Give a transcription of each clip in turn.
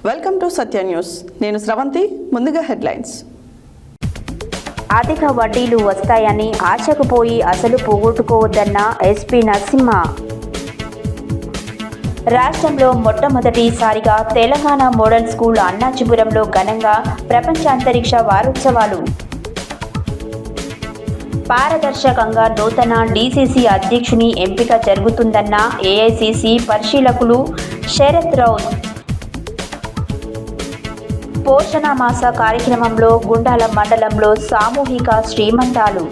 Welcome to Satya news. నేను శ్రవంతి. ముందుగా headlines. అధిక వడ్డీలు వస్తాయని ఆశకు పోయి అసలు పోగొట్టుకోవద్దన్న ఎస్పీ నరసింహ. రాష్ట్రంలో మొట్టమొదటిసారిగా తెలంగాణ మోడల్ స్కూల్ అన్నాచిపురంలో ఘనంగా ప్రపంచ అంతరిక్ష వారోత్సవాలు. పారదర్శకంగా నూతన డీసీసీ అధ్యక్షుని ఎంపిక జరుగుతుందన్న ఏఐసీసీ పరిశీలకులు శరత్ రౌత్. పోషణ మాస కార్యక్రమంలో గుండాల మండలంలో సామూహిక శ్రీమంతాలు.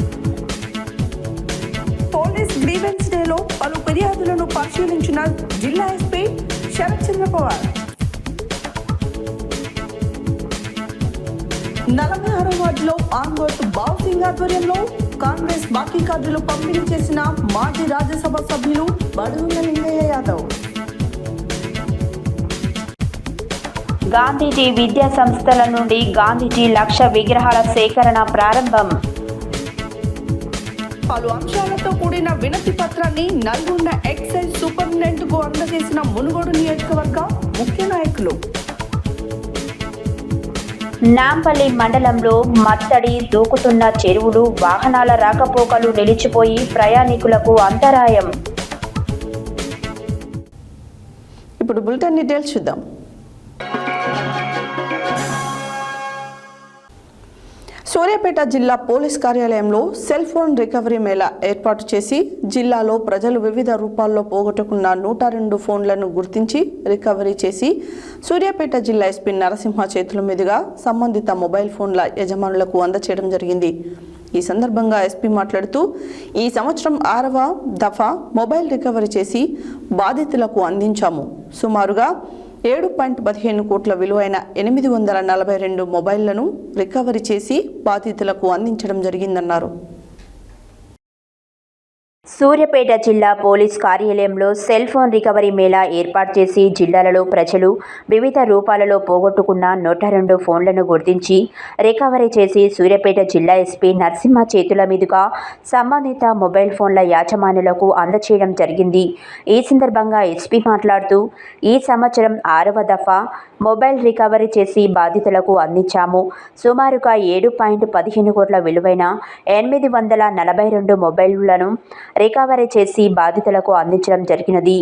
పోలీస్ గ్రీవెన్స్ డేలో పలు ఫిర్యాదులను పరిశీలించిన జిల్లా ఎస్పీ శరత్ చంద్ర పవార్. 46వ వార్డులో ఆంగోత్ బావుసింగ్ ఆధ్వర్యంలో కాంగ్రెస్ బాకీ కార్డులు పంపిణీ చేసిన మాజీ రాజ్యసభ సభ్యులు బడుగుల లింగయ్య యాదవ్. గాంధీజీ విద్యా సంస్థల నుండి గాంధీజీ లక్ష విగ్రహాల సేకరణ ప్రారంభం. పలు అంశాలతో కూడిన వినతి పత్రాన్ని నల్గొండ ఎక్సైజ్ సూపరింటెండెంట్ కు అందజేసిన మునుగోడు నియోజకవర్గ ముఖ్య నాయకులు. నాంపల్లి మండలంలో మత్తడి దూకుతున్న చెరువులు, వాహనాల రాకపోకలు నిలిచిపోయి ప్రయాణికులకు అంతరాయం. ఇప్పుడు బులెటిన్ డీటెయిల్స్ చూద్దాం. సూర్యాపేట జిల్లా పోలీస్ కార్యాలయంలో సెల్ ఫోన్ రికవరీ మేళా ఏర్పాటు చేసి జిల్లాలో ప్రజలు వివిధ రూపాల్లో పోగొట్టుకున్న 102 ఫోన్లను గుర్తించి రికవరీ చేసి సూర్యాపేట జిల్లా ఎస్పీ నరసింహ చేతుల మీదుగా సంబంధిత మొబైల్ ఫోన్ల యజమానులకు అందచేయడం జరిగింది. ఈ సందర్భంగా ఎస్పీ మాట్లాడుతూ ఈ సంవత్సరం 6వ దఫా మొబైల్ రికవరీ చేసి బాధితులకు అందించాము. సుమారుగా 7.15 కోట్ల విలువైన 842 మొబైళ్లను రికవరీ చేసి బాధితులకు అందించడం జరిగిందన్నారు. సూర్యాపేట జిల్లా పోలీస్ కార్యాలయంలో సెల్ ఫోన్ రికవరీ మేళా ఏర్పాటు చేసి జిల్లాలలో ప్రజలు వివిధ రూపాలలో పోగొట్టుకున్న 102 ఫోన్లను గుర్తించి రికవరీ చేసి సూర్యాపేట జిల్లా ఎస్పీ నరసింహ చేతుల మీదుగా సంబంధిత మొబైల్ ఫోన్ల యాజమానులకు అందచేయడం జరిగింది. ఈ సందర్భంగా ఎస్పీ మాట్లాడుతూ ఈ సంవత్సరం 6వ దఫా మొబైల్ రికవరీ చేసి బాధితులకు అందించాము. సుమారుగా 7.15 కోట్ల విలువైన 842 మొబైళ్లను రికవరీ చేసి బాధితులకు అందించడం జరిగినది.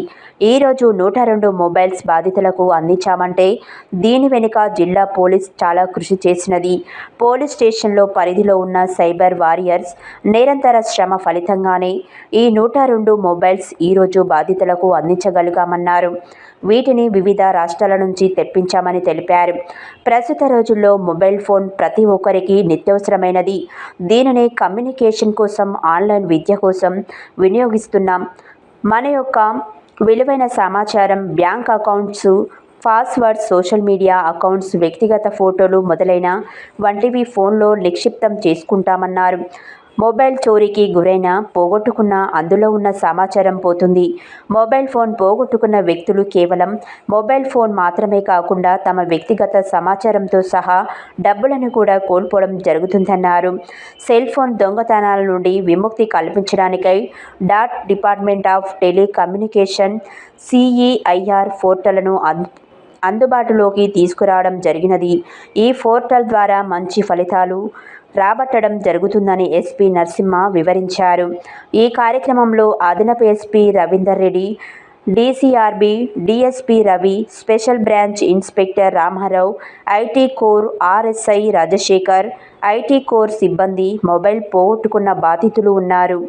ఈరోజు 102 మొబైల్స్ బాధితులకు అందించామంటే దీని వెనుక జిల్లా పోలీస్ చాలా కృషి చేసినది. పోలీస్ స్టేషన్లో పరిధిలో ఉన్న సైబర్ వారియర్స్ నిరంతర శ్రమ ఫలితంగానే ఈ 102 మొబైల్స్ ఈరోజు బాధితులకు అందించగలిగామన్నారు. వీటిని వివిధ రాష్ట్రాల నుంచి తెప్పించామని తెలిపారు. ప్రస్తుత రోజుల్లో మొబైల్ ఫోన్ ప్రతి ఒక్కరికి నిత్యవసరమైనది. దీనిని కమ్యూనికేషన్ కోసం, ఆన్లైన్ విద్య కోసం వినియోగిస్తున్నాం. మన యొక్క విలువైన సమాచారం, bank accounts, password, social media accounts, వ్యక్తిగత ఫోటోలు మొదలైన వంటివి ఫోన్లో నిక్షిప్తం చేసుకుంటామన్నారు. మొబైల్ చోరీకి గురైన పోగొట్టుకున్న అందులో ఉన్న సమాచారం పోతుంది. మొబైల్ ఫోన్ పోగొట్టుకున్న వ్యక్తులు కేవలం మొబైల్ ఫోన్ మాత్రమే కాకుండా తమ వ్యక్తిగత సమాచారంతో సహా డబ్బులను కూడా కోల్పోవడం జరుగుతుందన్నారు. సెల్ ఫోన్ దొంగతనాల నుండి విముక్తి కల్పించడానికై డిపార్ట్మెంట్ ఆఫ్ టెలికమ్యూనికేషన్ CEIR పోర్టల్ను అందుబాటులోకి తీసుకురావడం జరిగినది. ఈ పోర్టల్ ద్వారా మంచి ఫలితాలు రాబట్టడం జరుగుతుందని ఎస్పీ నరసింహ వివరించారు. ఈ కార్యక్రమంలో అదనపు SP Ravinder Reddy, DCRB DSP Ravi, special branch inspector Ramarao, IT core RSI Rajasekhar, IT core సిబ్బంది, మొబైల్ పోగొట్టుకున్న బాధితులు ఉన్నారు.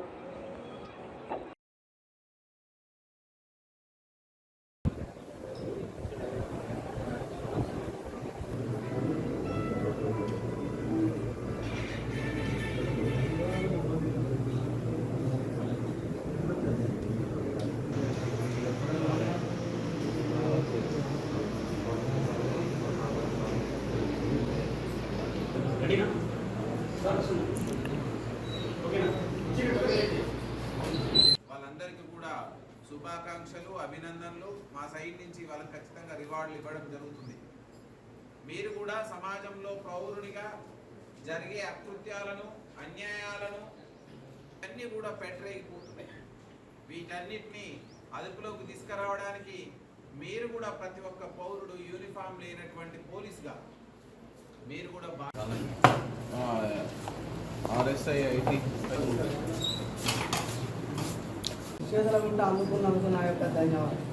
వాళ్ళందరికీ కూడా శుభాకాంక్షలు, అభినందనలు. మా సైడ్ నుంచి వాళ్ళకి ఖచ్చితంగా రివార్డులు ఇవ్వడం జరుగుతుంది. మీరు కూడా సమాజంలో పౌరునిగా జరిగే అకృత్యాలను, అన్యాయాలను అన్నీ కూడా పెట్టరేగిపోతున్నాయి. వీటన్నిటిని అదుపులోకి తీసుకురావడానికి మీరు కూడా ప్రతి ఒక్క పౌరుడు యూనిఫామ్ లేనటువంటి పోలీసుగా మీరు కూడా ఆర్ఎస్ఐ ఐటీ చేతులగుంట అందుకున్నందుకు నా యొక్క ధన్యవాదాలు.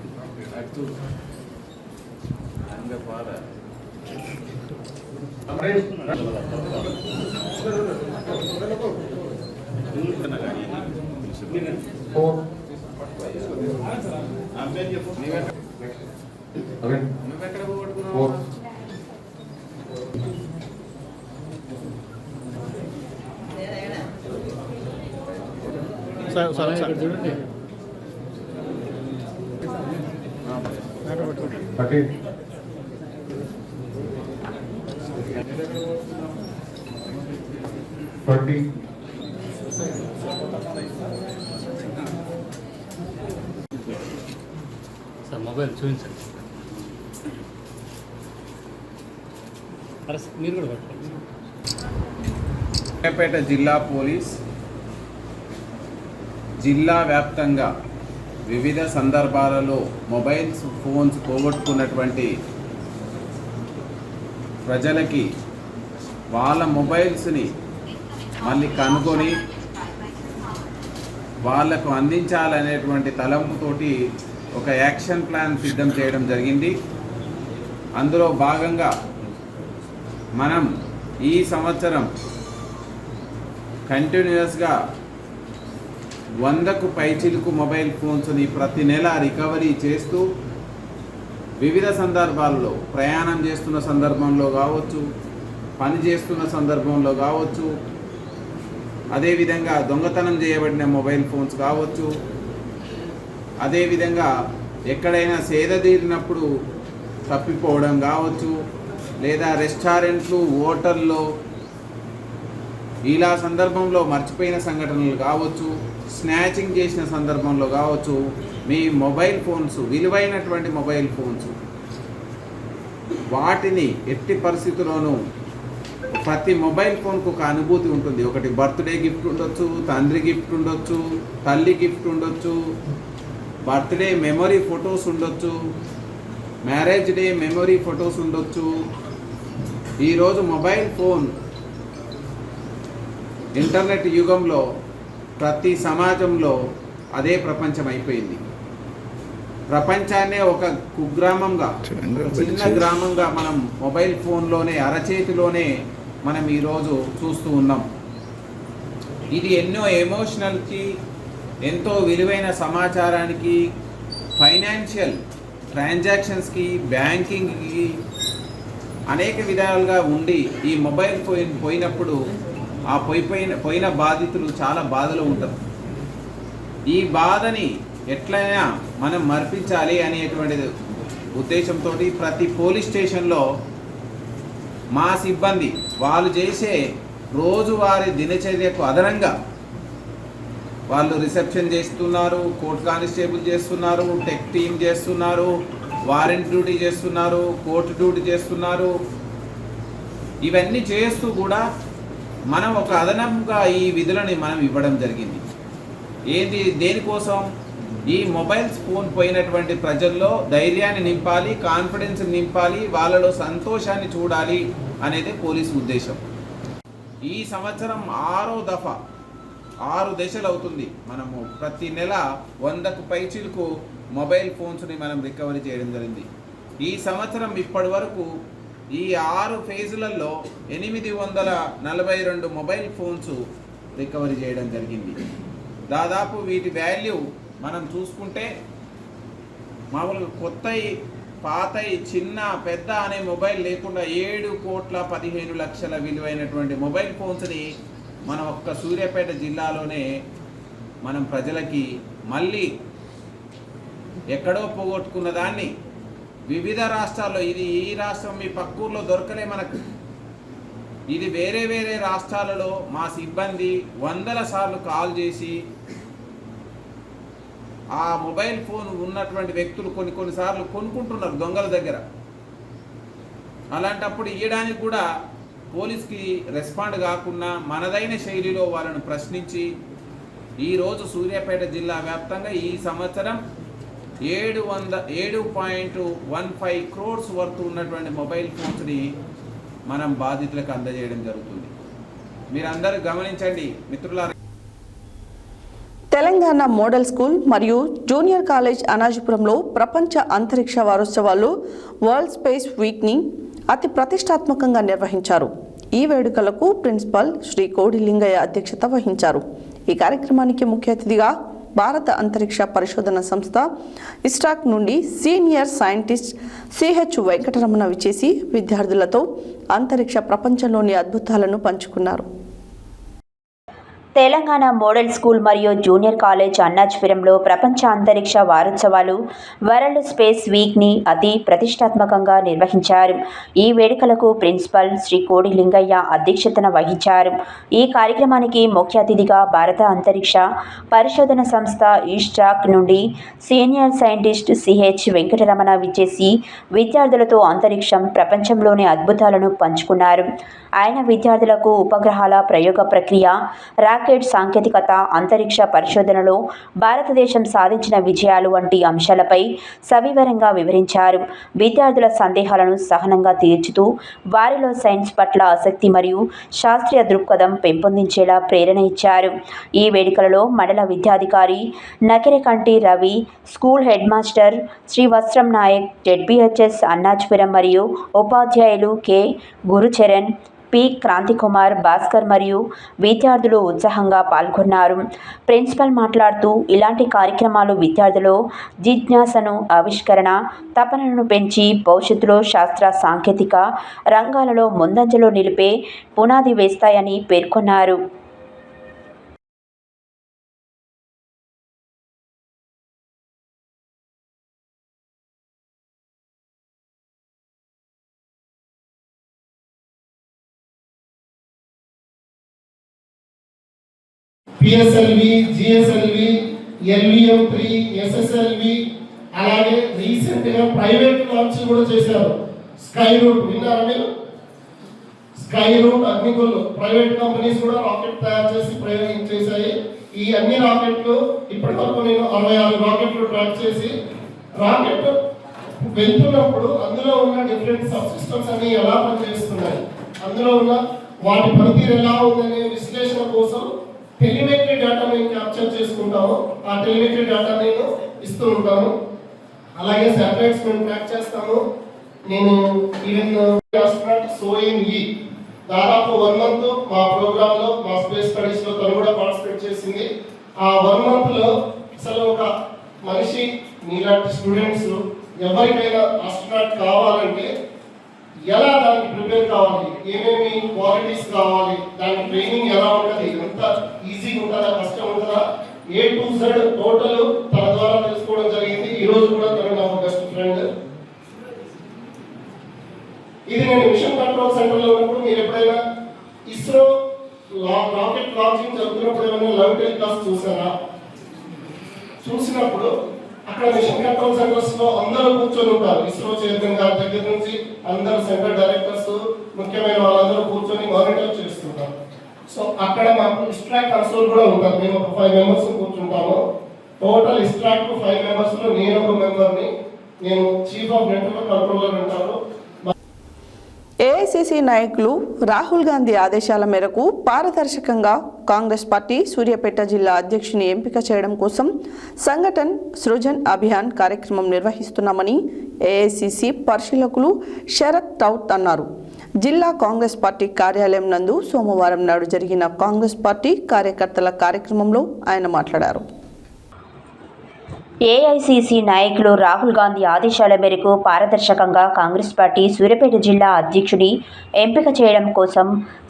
నువ్వెక్కడ పోగొట్టుకున్నావు? చూడండి. సార్ మొబైల్ చూపించండి. అరే మీరు కూడా పట్టుకోండి. సూర్యాపేట జిల్లా పోలీస్ జిల్లా వ్యాప్తంగా వివిధ సందర్భాలలో మొబైల్స్ ఫోన్స్ పోగొట్టుకున్నటువంటి ప్రజలకి వాళ్ళ మొబైల్స్ని మళ్ళీ కనుగొని వాళ్లకు అందించాలనేటువంటి తలంపుతోటి ఒక యాక్షన్ ప్లాన్ సిద్ధం చేయడం జరిగింది. అందులో భాగంగా మనం ఈ సంవత్సరం కంటిన్యూస్గా 100కు పైచిలుకు మొబైల్ ఫోన్స్ని ప్రతి నెల రికవరీ చేస్తూ వివిధ సందర్భాల్లో ప్రయాణం చేస్తున్న సందర్భంలో కావచ్చు, పని చేస్తున్న సందర్భంలో కావచ్చు, అదేవిధంగా దొంగతనం చేయబడిన మొబైల్ ఫోన్స్ కావచ్చు, అదేవిధంగా ఎక్కడైనా సేదతీరినప్పుడు తప్పిపోవడం కావచ్చు, లేదా రెస్టారెంట్లు హోటల్లో ఇలా సందర్భంలో మర్చిపోయిన సంఘటనలు కావచ్చు, స్నాచింగ్ చేసిన సందర్భంలో కావచ్చు, మీ మొబైల్ ఫోన్స్ విలువైనటువంటి మొబైల్ ఫోన్స్ వాటిని ఎట్టి పరిస్థితుల్లోనూ ప్రతి మొబైల్ ఫోన్కు ఒక అనుభూతి ఉంటుంది. ఒకటి బర్త్డే గిఫ్ట్ ఉండొచ్చు, తండ్రి గిఫ్ట్ ఉండొచ్చు, తల్లి గిఫ్ట్ ఉండొచ్చు, బర్త్డే మెమొరీ ఫొటోస్ ఉండొచ్చు, మ్యారేజ్ డే మెమొరీ ఫొటోస్ ఉండొచ్చు. ఈరోజు మొబైల్ ఫోన్ ఇంటర్నెట్ యుగంలో ప్రతి సమాజంలో అదే ప్రపంచం అయిపోయింది. ప్రపంచాన్నే ఒక కుగ్రామంగా, చిన్న గ్రామంగా మనం మొబైల్ ఫోన్లోనే అరచేతిలోనే మనం ఈరోజు చూస్తూ ఉన్నాం. ఇది ఎన్నో ఎమోషనల్కి, ఎంతో విలువైన సమాచారానికి, ఫైనాన్షియల్ ట్రాన్సాక్షన్స్కి, బ్యాంకింగ్కి అనేక విధాలుగా ఉండి ఈ మొబైల్ ఫోన్ పోయినప్పుడు ఆ పోయిన బాధితులు చాలా బాధలో ఉంటారు. ఈ బాధని ఎట్లయినా మనం మర్పించాలి అనేటువంటి ఉద్దేశంతో ప్రతి పోలీస్ స్టేషన్లో మా సిబ్బంది వాళ్ళు చేసే రోజువారీ దినచర్యకు అదనంగా వాళ్ళు రిసెప్షన్ చేస్తున్నారు, కోర్ట్ కానిస్టేబుల్ చేస్తున్నారు, టెక్ టీమ్ చేస్తున్నారు, వారెంట్ డ్యూటీ చేస్తున్నారు, కోర్టు డ్యూటీ చేస్తున్నారు. ఇవన్నీ చేస్తూ కూడా మనం ఒక అదనంగా ఈ విధులని మనం ఇవ్వడం జరిగింది. దేనికోసం? ఈ మొబైల్స్ ఫోన్ పోయినటువంటి ప్రజల్లో ధైర్యాన్ని నింపాలి, కాన్ఫిడెన్స్ నింపాలి, వాళ్ళలో సంతోషాన్ని చూడాలి అనేది పోలీసు ఉద్దేశం. ఈ సంవత్సరం 6వ దఫా 6 దశలు అవుతుంది. మనము ప్రతి నెల 100కు పైచిలుకు మొబైల్ ఫోన్స్ని మనం రికవరీ చేయడం జరిగింది. ఈ సంవత్సరం ఇప్పటి వరకు ఈ 6 ఫేజులలో 842 మొబైల్ ఫోన్స్ రికవరీ చేయడం జరిగింది. దాదాపు వీటి వాల్యూ మనం చూసుకుంటే మామూలుగా కొత్తవి, పాతవి, చిన్న పెద్ద అనే మొబైల్ లేకుండా 7,15,00,000 విలువైనటువంటి మొబైల్ ఫోన్స్ని మనం ఒక్క సూర్యాపేట జిల్లాలోనే మనం ప్రజలకి మళ్ళీ ఎక్కడో పోగొట్టుకున్న దాన్ని వివిధ రాష్ట్రాల్లో, ఇది ఈ రాష్ట్రం మీ పక్కూర్లో దొరకలే మనకు, ఇది వేరే వేరే రాష్ట్రాలలో మా సిబ్బంది వందల సార్లు కాల్ చేసి ఆ మొబైల్ ఫోన్ ఉన్నటువంటి వ్యక్తులు కొన్నిసార్లు కొనుక్కుంటున్నారు దొంగల దగ్గర. అలాంటప్పుడు ఇవ్వడానికి కూడా పోలీస్కి రెస్పాండ్ కాకుండా మనదైన శైలిలో వాళ్ళను ప్రశ్నించి ఈరోజు సూర్యాపేట జిల్లా వ్యాప్తంగా ఈ సంవత్సరం 7.15 crores వర్త్ ఉన్నటువంటి మొబైల్ ఫోన్స్ని మనం బాధితులకు అందజేయడం జరుగుతుంది. మీరందరూ గమనించండి మిత్రులారా. తెలంగాణ మోడల్ స్కూల్ మరియు జూనియర్ కాలేజ్ అనాజపురంలో ప్రపంచ అంతరిక్ష వారోత్సవాలు వరల్డ్ స్పేస్ వీక్ని అతి ప్రతిష్టాత్మకంగా నిర్వహించారు. ఈ వేడుకలకు ప్రిన్సిపల్ శ్రీ కోడి లింగయ్య అధ్యక్షత వహించారు. ఈ కార్యక్రమానికి ముఖ్య అతిథిగా భారత అంతరిక్ష పరిశోధన సంస్థ ఇస్రాక్ నుండి సీనియర్ సైంటిస్ట్ సిహెచ్ వెంకటరమణ విచ్చేసి విద్యార్థులతో అంతరిక్ష ప్రపంచంలోని అద్భుతాలను పంచుకున్నారు. తెలంగాణ మోడల్ స్కూల్ మరియు జూనియర్ కాలేజ్ అన్నాజపురంలో ప్రపంచ అంతరిక్ష వారోత్సవాలు వరల్డ్ స్పేస్ వీక్ని అతి ప్రతిష్టాత్మకంగా నిర్వహించారు. ఈ వేడుకలకు ప్రిన్సిపల్ శ్రీ కోడి లింగయ్య అధ్యక్షతన వహించారు. ఈ కార్యక్రమానికి ముఖ్య అతిథిగా భారత అంతరిక్ష పరిశోధన సంస్థ ఇస్రాక్ నుండి సీనియర్ సైంటిస్ట్ సిహెచ్ వెంకటరమణ విచ్చేసి విద్యార్థులతో అంతరిక్షం ప్రపంచంలోని అద్భుతాలను పంచుకున్నారు. ఆయన విద్యార్థులకు ఉపగ్రహాల ప్రయోగ ప్రక్రియ, రాకెట్ సాంకేతికత, అంతరిక్ష పరిశోధనలో భారతదేశం సాధించిన విజయాలు వంటి అంశాలపై సవివరంగా వివరించారు. విద్యార్థుల సందేహాలను సహనంగా తీర్చుతూ వారిలో సైన్స్ పట్ల ఆసక్తి మరియు శాస్త్రీయ దృక్పథం పెంపొందించేలా ప్రేరణ ఇచ్చారు. ఈ వేడుకలలో మండల విద్యాధికారి Nakirekanti Ravi, school head master Shri Vastram Nayak, ZPHS Annajapuram మరియు ఉపాధ్యాయులు కె గురుచరణ్, పి క్రాంతికుమార్, భాస్కర్ మరియు విద్యార్థులు ఉత్సాహంగా పాల్గొన్నారు. ప్రిన్సిపల్ మాట్లాడుతూ ఇలాంటి కార్యక్రమాలు విద్యార్థులు జిజ్ఞాసను, ఆవిష్కరణ తపనను పెంచి భవిష్యత్తులో శాస్త్ర సాంకేతిక రంగాలలో ముందంజలో నిలిపే పునాది వేస్తాయని పేర్కొన్నారు. పిఎస్ఎల్వి, జిఎస్ఎల్వి, ఎల్విఎం3, ఎస్ఎస్ఎల్వి, అలాగే రీసెంట్గా ప్రైవేట్ లాంచ్ కూడా చేశారు. స్కై రూట్ విన్నారా మీరు? Skyroot, Agnikul private companies కూడా రాకెట్ తయారు చేసి ప్రయోగించేశాయి. ఈ అన్ని రాకెట్లు ఇప్పటి వరకు నేను 66 రాకెట్లు ట్రాక్ చేసి, రాకెట్ వెళ్తున్నప్పుడు అందులో ఉన్న డిఫరెంట్ సబ్ సిస్టమ్స్ అన్ని ఎలా పనిచేస్తున్నాయి, అందులో ఉన్న వాటి పనితీరు ఎలా ఉందనే విశ్లేషణ కోసం టెలిమెట్రీ డేటా మేము క్యాప్చర్ చేసుకుంటాము. ఆ టెలిమెట్రీ డేటా నేను ఇస్తూ ఉంటాను. అలాగే శాటిలైట్స్ మేము ట్రాక్ చేస్తాము. నేను ఈవెన్ సోయింగ్ దాదాపు 1 month మా ప్రోగ్రామ్ లో, మా స్పేస్ స్టడీస్ లో తను కూడా పార్టిసిపేట్ చేసింది. ఆ 1 month లో అసలు ఒక మనిషి, మీలాంటి స్టూడెంట్స్ ఎవరికైనా ఆస్ట్రోనాట్ కావాలంటే ఎలా దానికి ప్రిపేర్ కావాలి, ఏమేమి క్వాలిటీస్ కావాలి, దాని ట్రైనింగ్ ఎలా ఉంటుంది, ఎంత ఈజీగా ఉంటుందా, కష్టం ఉంటుందా, A to Z టోటల్ తన ద్వారా తెలుసుకోవడం జరిగింది. ఈ రోజు కూడా తను నా బెస్ట్ ఫ్రెండ్. ఇది నేను మిషన్ కంట్రోల్ సెంటర్ లో ఉన్నప్పుడు, మీరు ఎప్పుడైనా ఇస్రో రాకెట్ లాంచింగ్ జరుగుతున్నప్పుడు ఏమైనా లైవ్ టెలికాస్ట్ చూసారా? చూసినప్పుడు అక్కడ మిషన్ కంట్రోల్ సెంటర్స్ లో అందరూ కూర్చొని ఉంటారు. ఇస్రో చైర్మన్ గారి దగ్గర నుంచి అందరు సెంటర్ డైరెక్టర్స్, ముఖ్యమైన వాళ్ళందరూ కూర్చొని మానిటర్ చేస్తుంటారు. సో అక్కడ మాకు ఇస్ట్రాక్ కన్సోల్ కూడా ఉంటుంది. మేము ఒక 5 members కూర్చుంటాము. టోటల్ ఇస్ట్రాక్ 5 members లో నేను ఒక మెంబర్ని. నేను చీఫ్ ఆఫ్ నెట్వర్క్ కంట్రోలర్ అంటారు. ఏఐసిసి నాయకులు రాహుల్ గాంధీ ఆదేశాల మేరకు పారదర్శకంగా కాంగ్రెస్ పార్టీ సూర్యాపేట జిల్లా అధ్యక్షుని ఎంపిక చేయడం కోసం సంఘటన్ సృజన్ అభియాన్ కార్యక్రమం నిర్వహిస్తున్నామని ఏఐసిసి పరిశీలకులు శరత్ రౌత్ అన్నారు. జిల్లా కాంగ్రెస్ పార్టీ కార్యాలయం నందు సోమవారం నాడు జరిగిన కాంగ్రెస్ పార్టీ కార్యకర్తల కార్యక్రమంలో ఆయన మాట్లాడారు. ఏఐసిసి నాయకులు రాహుల్ గాంధీ ఆదేశాల మేరకు పారదర్శకంగా కాంగ్రెస్ పార్టీ సూర్యాపేట జిల్లా అధ్యక్షుడి ఎంపిక చేయడం కోసం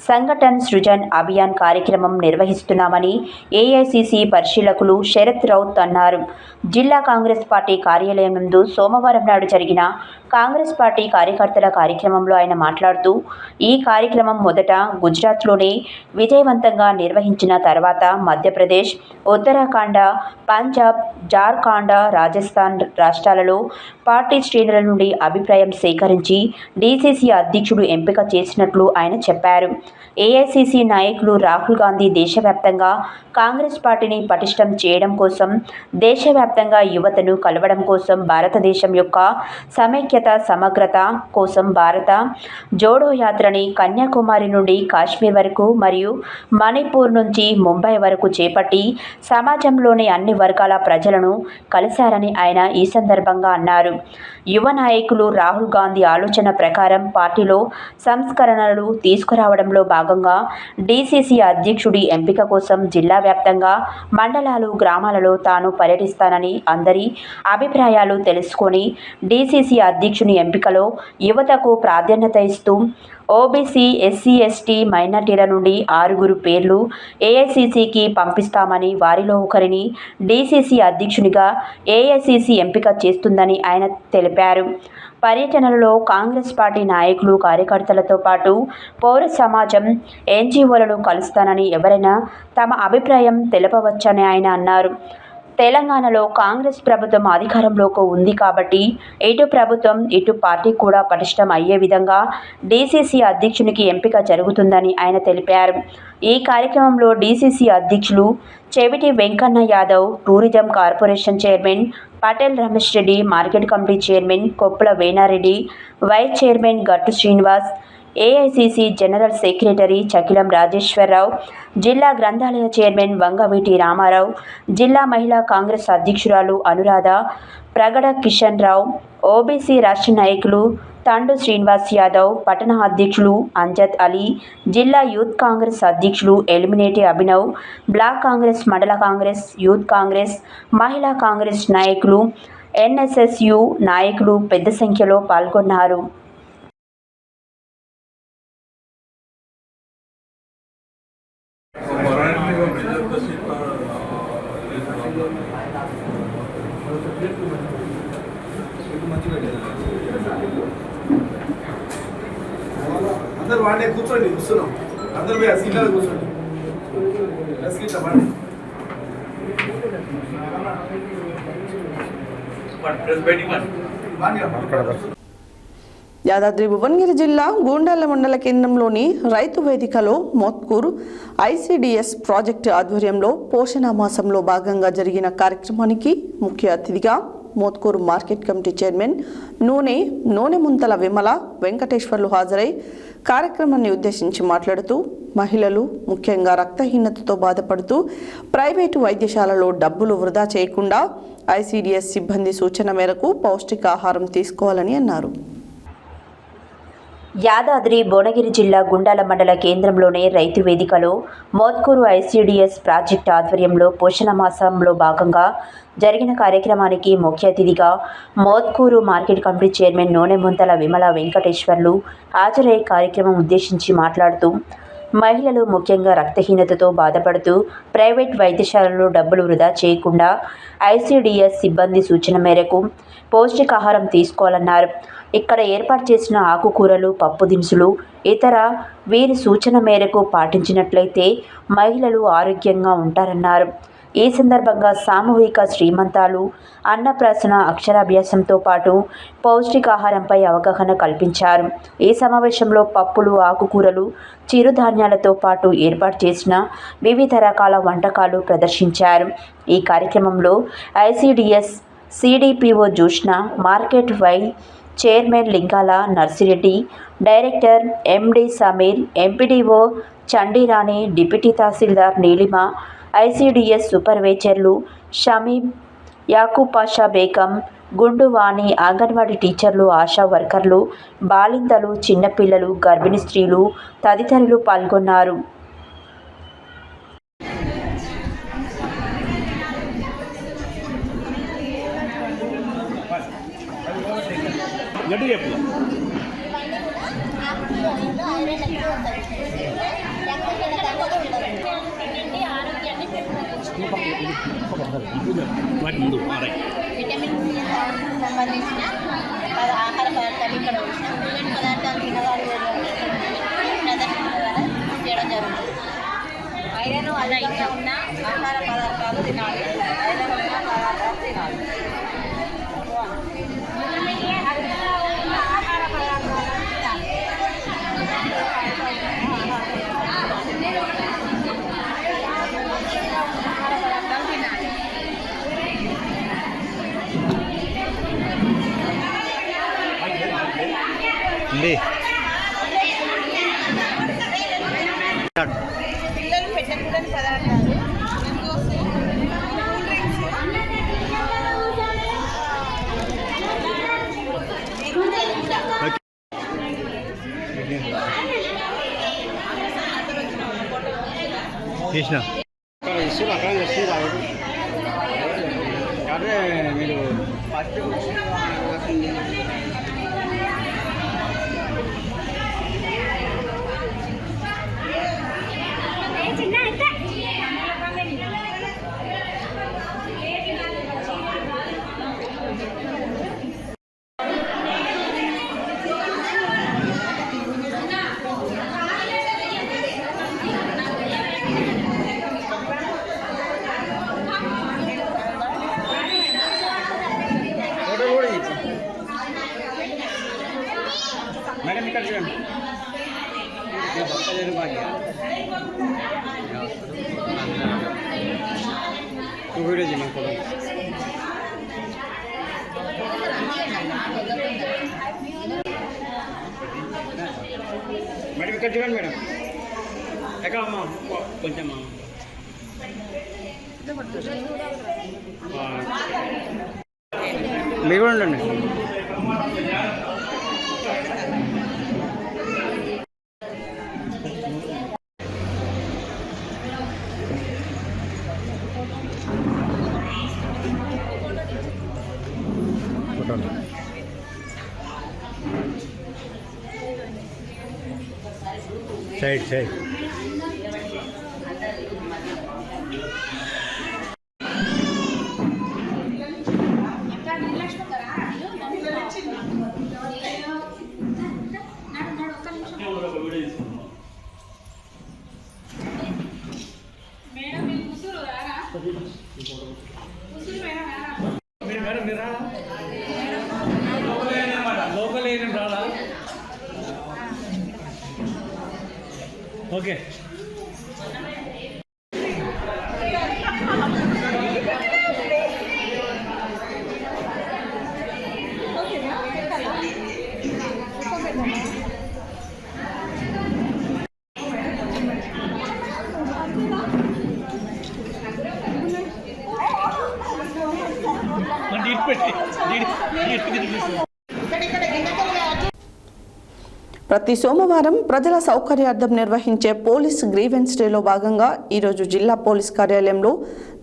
సంఘటన్ సృజన్ అభియాన్ కార్యక్రమం నిర్వహిస్తున్నామని ఏఐసిసి పరిశీలకులు శరత్ రౌత్ అన్నారు. జిల్లా కాంగ్రెస్ పార్టీ కార్యాలయం నందు సోమవారం నాడు జరిగిన కాంగ్రెస్ పార్టీ కార్యకర్తల కార్యక్రమంలో ఆయన మాట్లాడుతూ, ఈ కార్యక్రమం మొదట గుజరాత్లోనే విజయవంతంగా నిర్వహించిన తర్వాత మధ్యప్రదేశ్, ఉత్తరాఖండ్, పంజాబ్, జార్ఖండ్, ఉత్తరాఖండ్, రాజస్థాన్ రాష్ట్రాలలో పార్టీ శ్రేణుల నుండి అభిప్రాయం సేకరించి డీసీసీ అధ్యక్షుడు ఎంపిక చేసినట్లు ఆయన చెప్పారు. ఏఐసీసీ నాయకులు రాహుల్ గాంధీ దేశవ్యాప్తంగా కాంగ్రెస్ పార్టీని పటిష్టం చేయడం కోసం, దేశవ్యాప్తంగా యువతను కలవడం కోసం, భారతదేశం యొక్క సమైక్యత సమగ్రత కోసం భారత జోడో యాత్రని కన్యాకుమారి నుండి కాశ్మీర్ వరకు మరియు మణిపూర్ నుంచి ముంబై వరకు చేపట్టి సమాజంలోని అన్ని వర్గాల ప్రజలను కలిశారని ఆయన ఈ సందర్భంగా అన్నారు. యువ నాయకులు రాహుల్ గాంధీ ఆలోచన ప్రకారం పార్టీలో సంస్కరణలు తీసుకురావడంలో భాగంగా డీసీసీ అధ్యక్షుడి ఎంపిక కోసం జిల్లా వ్యాప్తంగా మండలాలు, గ్రామాలలో తాను పర్యటిస్తానని, అందరి అభిప్రాయాలు తెలుసుకొని డీసీసీ అధ్యక్షుని ఎంపికలో యువతకు ప్రాధాన్యత ఇస్తూ ఓబీసీ, ఎస్సీ, ఎస్టీ, మైనార్టీల నుండి 6 పేర్లు ఏఐసీసీకి పంపిస్తామని, వారిలో ఒకరిని డీసీసీ అధ్యక్షునిగా ఏఐసీసీ ఎంపిక చేస్తుందని ఆయన తెలిపారు. పర్యటనలలో కాంగ్రెస్ పార్టీ నాయకులు, కార్యకర్తలతో పాటు పౌర సమాజం, ఎన్జీఓలను కలుస్తానని, ఎవరైనా తమ అభిప్రాయం తెలపవచ్చని ఆయన అన్నారు. తెలంగాణలో కాంగ్రెస్ ప్రభుత్వం అధికారంలోకి ఉంది కాబట్టి ఇటు ప్రభుత్వం, ఇటు పార్టీ కూడా పటిష్టం అయ్యే విధంగా డీసీసీ అధ్యక్షునికి ఎంపిక జరుగుతుందని ఆయన తెలిపారు. ఈ కార్యక్రమంలో డీసీసీ అధ్యక్షులు Cheviti Venkanna Yadav, tourism corporation chairman Patel Ramesh Reddy, market committee chairman Koppula Venareddy, vice chairman Gattu Srinivas, AICC general secretary Chakilam Rajeswararao, జిల్లా గ్రంథాలయ చైర్మన్ వంగవీటి రామారావు, జిల్లా మహిళా కాంగ్రెస్ అధ్యక్షురాలు అనురాధ, ప్రగడ కిషన్ రావు, ఓబీసీ రాష్ట్ర నాయకులు తండు శ్రీనివాస్ యాదవ్, పట్టణ అధ్యక్షులు అంజద్ అలీ, జిల్లా యూత్ కాంగ్రెస్ అధ్యక్షులు ఎలిమినేటి అభినవ్, బ్లాక్ కాంగ్రెస్, మండల కాంగ్రెస్, యూత్ కాంగ్రెస్, మహిళా కాంగ్రెస్ నాయకులు, ఎన్ఎస్ఎస్యు నాయకులు పెద్ద సంఖ్యలో పాల్గొన్నారు. అందరు వాడే కూర్చోండి, కూర్చున్నాం అందరు పోయి ఆ సీట్లలో కూర్చోండి. యాదాద్రి భువనగిరి జిల్లా గూండాల మండల కేంద్రంలోని రైతు వేదికలో మోత్కూరు ఐసీడీఎస్ ప్రాజెక్టు ఆధ్వర్యంలో పోషణ మాసంలో భాగంగా జరిగిన కార్యక్రమానికి ముఖ్య అతిథిగా మోత్కూరు మార్కెట్ కమిటీ చైర్మన్ నూనె ముంతల విమల వెంకటేశ్వర్లు హాజరై కార్యక్రమాన్ని ఉద్దేశించి మాట్లాడుతూ మహిళలు ముఖ్యంగా రక్తహీనతతో బాధపడుతూ ప్రైవేటు వైద్యశాలలో డబ్బులు వృధా చేయకుండా ఐసీడీఎస్ సిబ్బంది సూచన మేరకు పౌష్టికాహారం తీసుకోవాలని అన్నారు. యాదాద్రి భువనగిరి జిల్లా గుండాల మండల కేంద్రంలోని రైతు వేదికలో మోత్కూరు ఐసీడీఎస్ ప్రాజెక్టు ఆధ్వర్యంలో పోషణ మాసంలో భాగంగా జరిగిన కార్యక్రమానికి ముఖ్య అతిథిగా మోత్కూరు మార్కెట్ కమిటీ చైర్మన్ నూనె ముంతల విమల వెంకటేశ్వర్లు హాజరై కార్యక్రమం ఉద్దేశించి మాట్లాడుతూ మహిళలు ముఖ్యంగా రక్తహీనతతో బాధపడుతూ ప్రైవేట్ వైద్యశాలలో డబ్బులు వృధా చేయకుండా ఐసీడీఎస్ సిబ్బంది సూచన మేరకు పౌష్టికాహారం తీసుకోవాలన్నారు. ఇక్కడ ఏర్పాటు చేసిన ఆకుకూరలు, పప్పు దినుసులు ఇతర వీరి సూచన మేరకు పాటించినట్లయితే మహిళలు ఆరోగ్యంగా ఉంటారన్నారు. ఈ సందర్భంగా సామూహిక శ్రీమంతాలు, అన్నప్రాసన, అక్షరాభ్యాసంతో పాటు పౌష్టికాహారంపై అవగాహన కల్పించారు. ఈ సమావేశంలో పప్పులు, ఆకుకూరలు, చిరుధాన్యాలతో పాటు ఏర్పాటు చేసిన వివిధ రకాల వంటకాలు ప్రదర్శించారు. ఈ కార్యక్రమంలో ICDS CDPO Joshna, market vice chairman Lingala Narsireddy, director MD Sameer, MPDO Chandirani, deputy tahsildar Neelima, ICDS సూపర్వైజర్లు షమీమ్, యాకూబ్ పాషా బేగం, గుండువాణి, అంగన్వాడీ టీచర్లు, ఆశా వర్కర్లు, బాలింతలు, చిన్నపిల్లలు, గర్భిణీ స్త్రీలు తదితరులు పాల్గొన్నారు. విటమిన్ సంబంధించిన ఆహార పదార్థాలు ఇక్కడ వచ్చిన ఉల్లిగడ్డ పదార్థాలు తినవాళ్ళు ప్రదర్శన ద్వారా చేయడం జరుగుతుంది. ఐరన్ అధికంగా ఉన్న ఆహార పదార్థాలు తినాలి. ఐరన్ ఉన్న పదార్థాలు తినాలి. పిల్లలు పెట్టకూడని పదార్థాలు మ్యాంగోస్, కూల్ డ్రింక్స్, చేసిన అక్కడ మీరు ఫస్ట్ మేడం ఇక్కడ చూడండి వీడియో చేయమని ఫోటో మేడం ఇక్కడ చూడండి మేడం ఎక్కడ అమ్మా కొంచెం మీరు కూడా ఉండండి సైడ్ సైడ్ లోకల్ ఏం రాలా ఓకే ప్రతి సోమవారం ప్రజల సౌకర్యార్థం నిర్వహించే పోలీస్ గ్రీవెన్స్ డేలో భాగంగా ఈరోజు జిల్లా పోలీస్ కార్యాలయంలో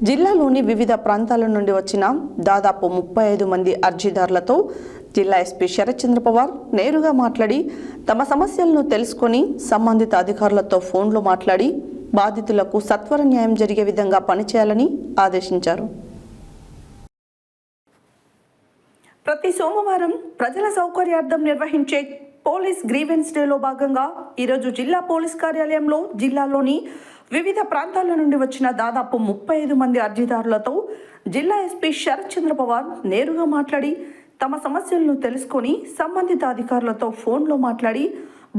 జిల్లాలోని వివిధ ప్రాంతాల నుండి వచ్చిన దాదాపు 35 మంది అర్జీదారులతో జిల్లా ఎస్పీ శరత్చంద్ర పవార్ నేరుగా మాట్లాడి తమ సమస్యలను తెలుసుకొని సంబంధిత అధికారులతో ఫోన్లో మాట్లాడి బాధితులకు సత్వర న్యాయం జరిగే విధంగా పనిచేయాలని ఆదేశించారు. ప్రతి సోమవారం ప్రజల సౌకర్యార్థం నిర్వహించే పోలీస్ గ్రీవెన్స్ డేలో భాగంగా ఈరోజు జిల్లా పోలీస్ కార్యాలయంలో జిల్లాలోని వివిధ ప్రాంతాల నుండి వచ్చిన దాదాపు 35 మంది అర్జీదారులతో జిల్లా ఎస్పీ శరత్చంద్ర పవార్ నేరుగా మాట్లాడి తమ సమస్యలను తెలుసుకొని సంబంధిత అధికారులతో ఫోన్లో మాట్లాడి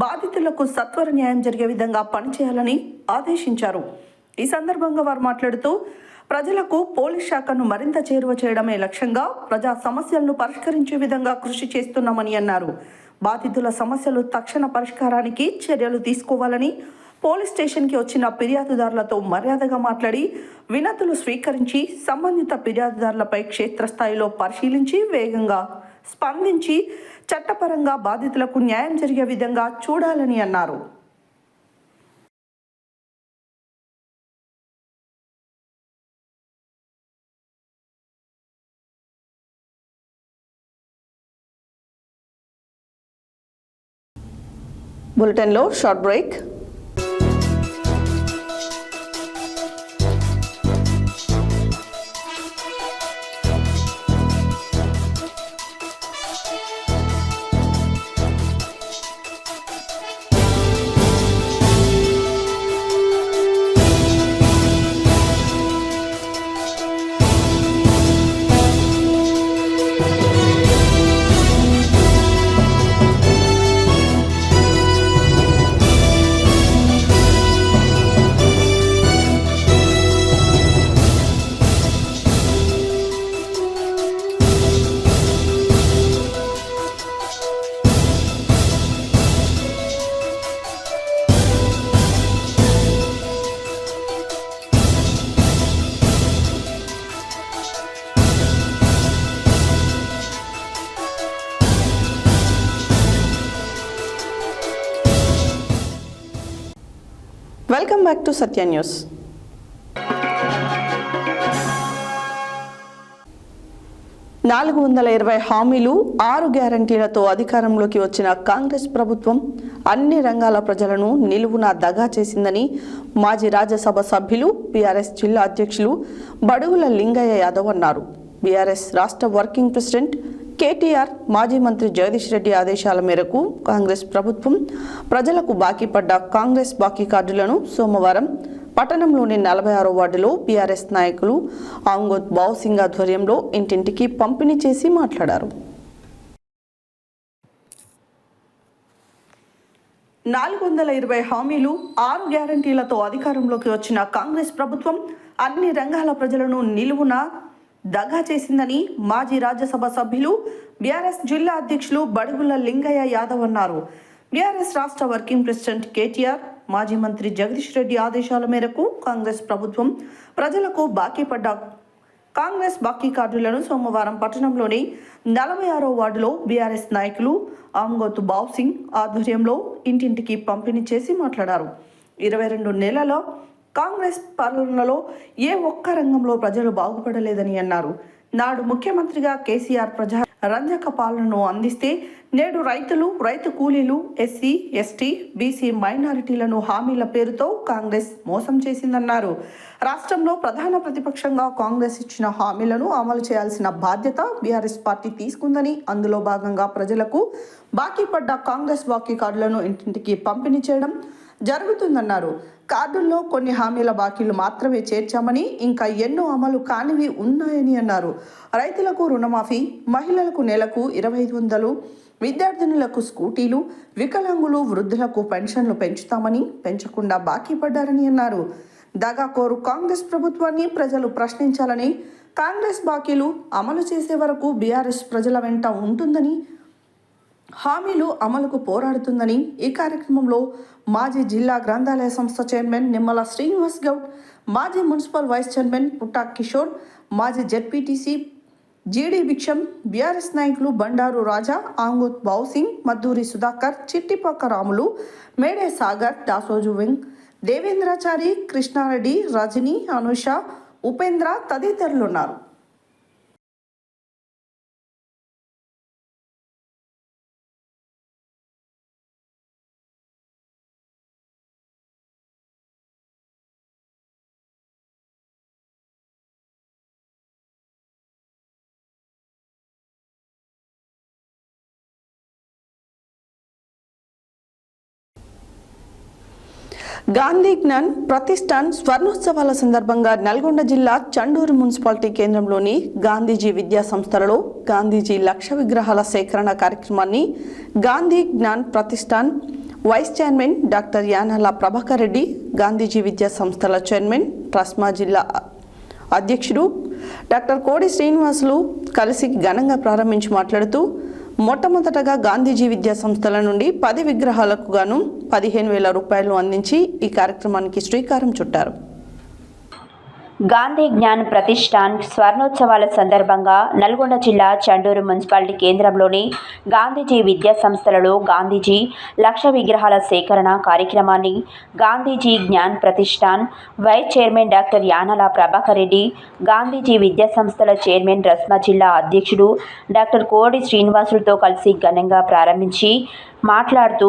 బాధితులకు సత్వర న్యాయం జరిగే విధంగా పనిచేయాలని ఆదేశించారు. ఈ సందర్భంగా వారు మాట్లాడుతూ ప్రజలకు పోలీస్ శాఖను మరింత చేరువ చేయడమే లక్ష్యంగా ప్రజా సమస్యలను పరిష్కరించే విధంగా కృషి చేస్తున్నామని అన్నారు. బాధితుల సమస్యలు తక్షణ పరిష్కారానికి చర్యలు తీసుకోవాలని పోలీస్ స్టేషన్కి వచ్చిన ఫిర్యాదుదారులతో మర్యాదగా మాట్లాడి వినతులు స్వీకరించి సంబంధిత ఫిర్యాదుదారులపై క్షేత్రస్థాయిలో పరిశీలించి వేగంగా స్పందించి చట్టపరంగా బాధితులకు న్యాయం జరిగే విధంగా చూడాలని అన్నారు. బులెటిన్లో short break. Welcome back to Satya news. నాలుగు 420 హామీలు 6 గ్యారంటీలతో అధికారంలోకి వచ్చిన కాంగ్రెస్ ప్రభుత్వం అన్ని రంగాల ప్రజలను నిలువునా దగా చేసిందని మాజీ రాజ్యసభ సభ్యులు బీఆర్ఎస్ జిల్లా అధ్యక్షులు బడుగుల లింగయ్య యాదవ్ అన్నారు. బీఆర్ఎస్ రాష్ట్ర వర్కింగ్ ప్రెసిడెంట్ కేటీఆర్, మాజీ మంత్రి జగదీష్ రెడ్డి ఆదేశాల మేరకు కాంగ్రెస్ ప్రభుత్వం ప్రజలకు బాకీ పడ్డ కాంగ్రెస్ బాకీ కార్డులను సోమవారం పట్టణంలోని 46వ వార్డులో బీఆర్ఎస్ నాయకులు ఆంగోత్ బావుసింగ్ ఆధ్వర్యంలో ఇంటింటికి పంపిణీ చేసి మాట్లాడారు. 420 హామీలు 6 గ్యారంటీలతో అధికారంలోకి వచ్చిన కాంగ్రెస్ ప్రభుత్వం అన్ని రంగాల ప్రజలను నిలువున దగా చేసిందని మాజీ రాజ్యసభ సభ్యులు బీఆర్ఎస్ జిల్లా అధ్యక్షులు బడుగుల లింగయ్య యాదవ్ అన్నారు. బీఆర్ఎస్ రాష్ట్ర వర్కింగ్ ప్రెసిడెంట్ కేటీఆర్, మాజీ మంత్రి జగదీష్ రెడ్డి ఆదేశాల మేరకు కాంగ్రెస్ ప్రభుత్వం ప్రజలకు బాకీ పడ్డ కాంగ్రెస్ బాకీ కార్డులను సోమవారం పట్టణంలోని 46వ వార్డులో బీఆర్ఎస్ నాయకులు ఆంగోత్ బావుసింగ్ ఆధ్వర్యంలో ఇంటింటికి పంపిణీ చేసి మాట్లాడారు. 22 నెలల కాంగ్రెస్ పాలనలో ఏ ఒక్క రంగంలో ప్రజలు బాగుపడలేదని అన్నారు. నాడు ముఖ్యమంత్రిగా కేసీఆర్ ప్రజా రంజక పాలనను అందిస్తే నేడు రైతులు, రైతు కూలీలు, ఎస్సీ, ఎస్టీ, బీసీ మైనారిటీలను హామీల పేరుతో కాంగ్రెస్ మోసం చేసిందన్నారు. రాష్ట్రంలో ప్రధాన ప్రతిపక్షంగా కాంగ్రెస్ ఇచ్చిన హామీలను అమలు చేయాల్సిన బాధ్యత బీఆర్ఎస్ పార్టీ తీసుకుందని, అందులో భాగంగా ప్రజలకు బాకీ పడ్డ కాంగ్రెస్ బాకీ కార్డులను ఇంటింటికి పంపిణీ చేయడం జరుగుతుందన్నారు. కార్డుల్లో కొన్ని హామీల బాకీలు మాత్రమే చేర్చామని, ఇంకా ఎన్నో అమలు కానివి ఉన్నాయని అన్నారు. రైతులకు రుణమాఫీ, మహిళలకు నెలకు 2500, విద్యార్థినులకు స్కూటీలు, వికలాంగులు, వృద్ధులకు పెన్షన్లు పెంచుతామని పెంచకుండా బాకీ పడ్డారని అన్నారు. దగాకోరు కాంగ్రెస్ ప్రభుత్వాన్ని ప్రజలు ప్రశ్నించాలని, కాంగ్రెస్ బాకీలు అమలు చేసే వరకు బీఆర్ఎస్ ప్రజల వెంట ఉంటుందని, హామీలు అమలుకు పోరాడుతుందని ఈ కార్యక్రమంలో మాజీ జిల్లా గ్రంథాలయ సంస్థ చైర్మన్ నిమ్మల శ్రీనివాస్ గౌడ్, మాజీ మున్సిపల్ వైస్ చైర్మన్ పుట్టా కిషోర్, మాజీ జెడ్పీటీసీ జీడీ భిక్షం, బీఆర్ఎస్ నాయకులు బండారు రాజా, ఆంగోత్ బావుసింగ్, మద్దూరి సుధాకర్, చిట్టిపాక రాములు, మేడే సాగర్, దాసోజు వెంగ్, దేవేంద్రాచారి, కృష్ణారెడ్డి, రజని, అనుష, ఉపేంద్ర తదితరులున్నారు. గాంధీ జ్ఞాన్ ప్రతిష్టాన్ స్వర్ణోత్సవాల సందర్భంగా నల్గొండ జిల్లా చండూరు మున్సిపాలిటీ కేంద్రంలోని గాంధీజీ విద్యా సంస్థలలో గాంధీజీ లక్ష విగ్రహాల సేకరణ కార్యక్రమాన్ని Gandhi Gyan Pratishthan vice chairman doctor Yanala Prabhakar Reddy, Gandhiji విద్యా సంస్థల చైర్మన్ ట్రస్మా జిల్లా అధ్యక్షుడు డాక్టర్ కోడి శ్రీనివాసులు కలిసి ఘనంగా ప్రారంభించి మాట్లాడుతూ, మొట్టమొదటగా గాంధీజీ విద్యా సంస్థల నుండి 10 విగ్రహాలకు గాను 15,000 రూపాయలు అందించి ఈ కార్యక్రమానికి శ్రీకారం చుట్టారు. గాంధీ జ్ఞాన్ ప్రతిష్టాన్ స్వర్ణోత్సవాల సందర్భంగా నల్గొండ జిల్లా చండూరు మున్సిపాలిటీ కేంద్రంలోని గాంధీజీ విద్యా సంస్థలలో గాంధీజీ లక్ష విగ్రహాల సేకరణ కార్యక్రమాన్ని Gandhiji Gyan Pratishthan vice chairman doctor Yanala Prabhakar Reddy, Gandhiji విద్యా సంస్థల చైర్మన్ రస్మా జిల్లా అధ్యక్షుడు డాక్టర్ కోడి శ్రీనివాసులతో కలిసి ఘనంగా ప్రారంభించి మాట్లాడుతూ,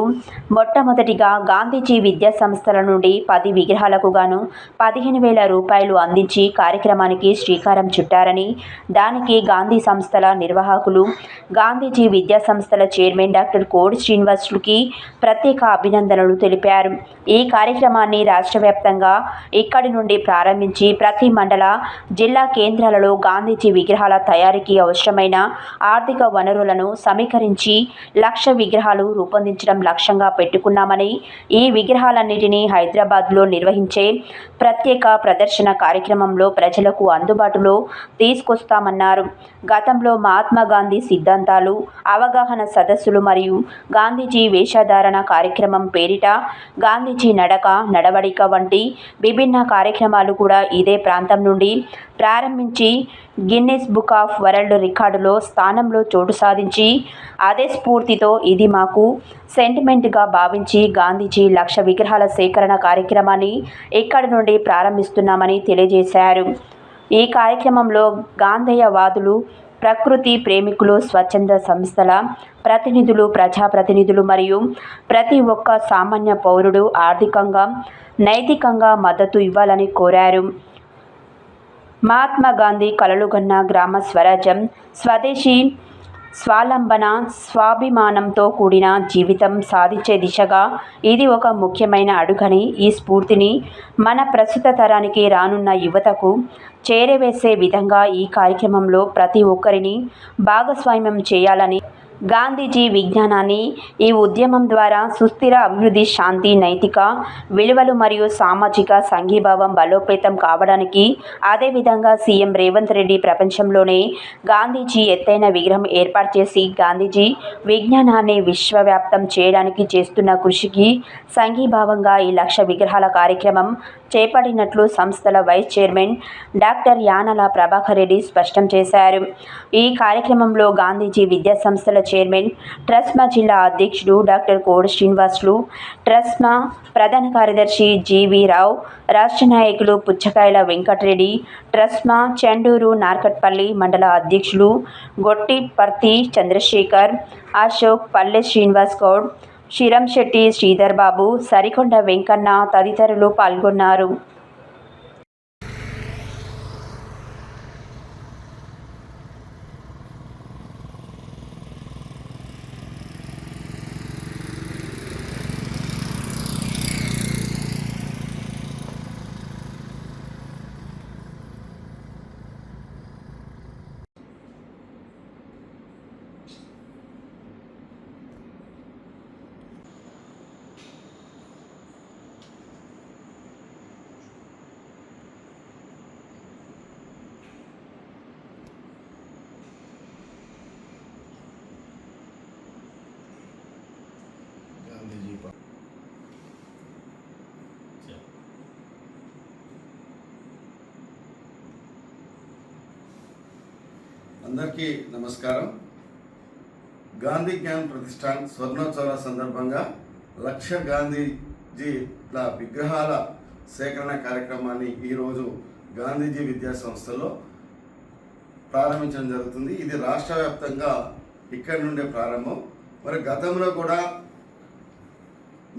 మొట్టమొదటిగా గాంధీజీ విద్యా సంస్థల నుండి 10 విగ్రహాలకు గాను 15,000 రూపాయలు అందించి కార్యక్రమానికి శ్రీకారం చుట్టారని, దానికి గాంధీ సంస్థల నిర్వాహకులు, గాంధీజీ విద్యా సంస్థల చైర్మన్ డాక్టర్ కోడి శ్రీనివాసులకి ప్రత్యేక అభినందనలు తెలిపారు. ఈ కార్యక్రమాన్ని రాష్ట్ర వ్యాప్తంగా ఇక్కడి నుండి ప్రారంభించి ప్రతి మండల, జిల్లా కేంద్రాలలో గాంధీజీ విగ్రహాల తయారీకి అవసరమైన ఆర్థిక వనరులను సమీకరించి లక్ష విగ్రహాలు రూపొందించడం లక్ష్యంగా పెట్టుకున్నామని, ఈ విగ్రహాలన్నిటినీ హైదరాబాద్లో నిర్వహించే ప్రత్యేక ప్రదర్శన కార్యక్రమంలో ప్రజలకు అందుబాటులో తీసుకొస్తామన్నారు. గతంలో మహాత్మా గాంధీ సిద్ధాంతాలు, అవగాహన సదస్సులు మరియు గాంధీజీ వేషధారణ కార్యక్రమం పేరిట గాంధీజీ నడక, నడవడిక వంటి విభిన్న కార్యక్రమాలు కూడా ఇదే ప్రాంతం నుండి ప్రారంభించి గిన్నిస్ బుక్ ఆఫ్ వరల్డ్ రికార్డులో స్థానంలో చోటు సాధించి అదే స్ఫూర్తితో ఇది మాకు సెంటిమెంట్గా భావించి గాంధీజీ 1,00,000 విగ్రహాల సేకరణ కార్యక్రమాన్ని ఇక్కడి నుండి ప్రారంభిస్తున్నామని తెలియజేశారు. ఈ కార్యక్రమంలో గాంధేయవాదులు, ప్రకృతి ప్రేమికులు, స్వచ్ఛంద సంస్థల ప్రతినిధులు, ప్రజాప్రతినిధులు మరియు ప్రతి ఒక్క సామాన్య పౌరుడు ఆర్థికంగా, నైతికంగా మద్దతు ఇవ్వాలని కోరారు. మహాత్మా గాంధీ కలలుగన్న గ్రామ స్వరాజ్యం, స్వదేశీ స్వావలంబన, స్వాభిమానంతో కూడిన జీవితం సాధించే దిశగా ఇది ఒక ముఖ్యమైన అడుగని, ఈ స్ఫూర్తిని మన ప్రస్తుత తరానికి, రానున్న యువతకు చేరవేసే విధంగా ఈ కార్యక్రమంలో ప్రతి ఒక్కరిని భాగస్వామ్యం చేయాలని, గాంధీజీ విజ్ఞానాన్ని ఈ ఉద్యమం ద్వారా సుస్థిర అభివృద్ధి, శాంతి, నైతిక విలువలు మరియు సామాజిక సంఘీభావం బలోపేతం కావడానికి, అదేవిధంగా సీఎం రేవంత్ రెడ్డి ప్రపంచంలోనే గాంధీజీ ఎత్తైన విగ్రహం ఏర్పాటు చేసి గాంధీజీ విజ్ఞానాన్ని విశ్వవ్యాప్తం చేయడానికి చేస్తున్న కృషికి సంఘీభావంగా ఈ 1,00,000 విగ్రహాల కార్యక్రమం చేపట్టినట్లు సంస్థల vice chairman doctor Yanala Prabhakar Reddy స్పష్టం చేశారు. ఈ కార్యక్రమంలో గాంధీజీ విద్యా సంస్థల చైర్మన్, ట్రస్మా జిల్లా అధ్యక్షుడు డాక్టర్ కోడి శ్రీనివాసులు, ట్రస్మా ప్రధాన కార్యదర్శి జీవి రావు, రాష్ట్ర నాయకులు పుచ్చకాయల వెంకటరెడ్డి, ట్రస్మా చెండూరు నార్కట్పల్లి మండల అధ్యక్షులు గొట్టిపర్తి చంద్రశేఖర్, అశోక్, పల్లె శ్రీనివాస్ గౌడ్, శిరంశెట్టి శ్రీధర్ బాబు, సరికొండ వెంకన్న తదితరులు పాల్గొన్నారు. అందరికీ నమస్కారం. గాంధీ జ్ఞాన్ ప్రతిష్టాన్ స్వర్ణోత్సవాల సందర్భంగా 1,00,000 గాంధీజీల విగ్రహాల సేకరణ కార్యక్రమాన్ని ఈరోజు గాంధీజీ విద్యా సంస్థలో ప్రారంభించడం జరుగుతుంది. ఇది రాష్ట్ర వ్యాప్తంగా ఇక్కడి నుండే ప్రారంభం. మరి గతంలో కూడా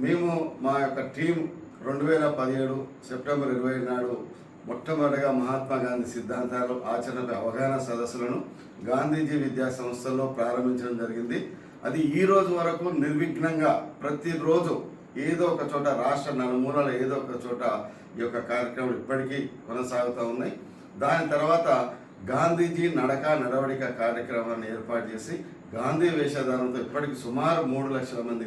మేము మా యొక్క టీం 2017 సెప్టెంబర్ 20 నాడు మొట్టమొదటిగా మహాత్మా గాంధీ సిద్ధాంతాలు, ఆచరణపై అవగాహన సదస్సులను గాంధీజీ విద్యా సంస్థల్లో ప్రారంభించడం జరిగింది. అది ఈ రోజు వరకు నిర్విఘ్నంగా ప్రతిరోజు ఏదో ఒక చోట, రాష్ట్ర నలుమూలల ఏదో ఒక చోట ఈ యొక్క కార్యక్రమాలు ఇప్పటికీ కొనసాగుతూ ఉన్నాయి. దాని తర్వాత గాంధీజీ నడవడిక కార్యక్రమాన్ని ఏర్పాటు చేసి గాంధీ వేషధారంతో ఇప్పటికి సుమారు 3 లక్షల మంది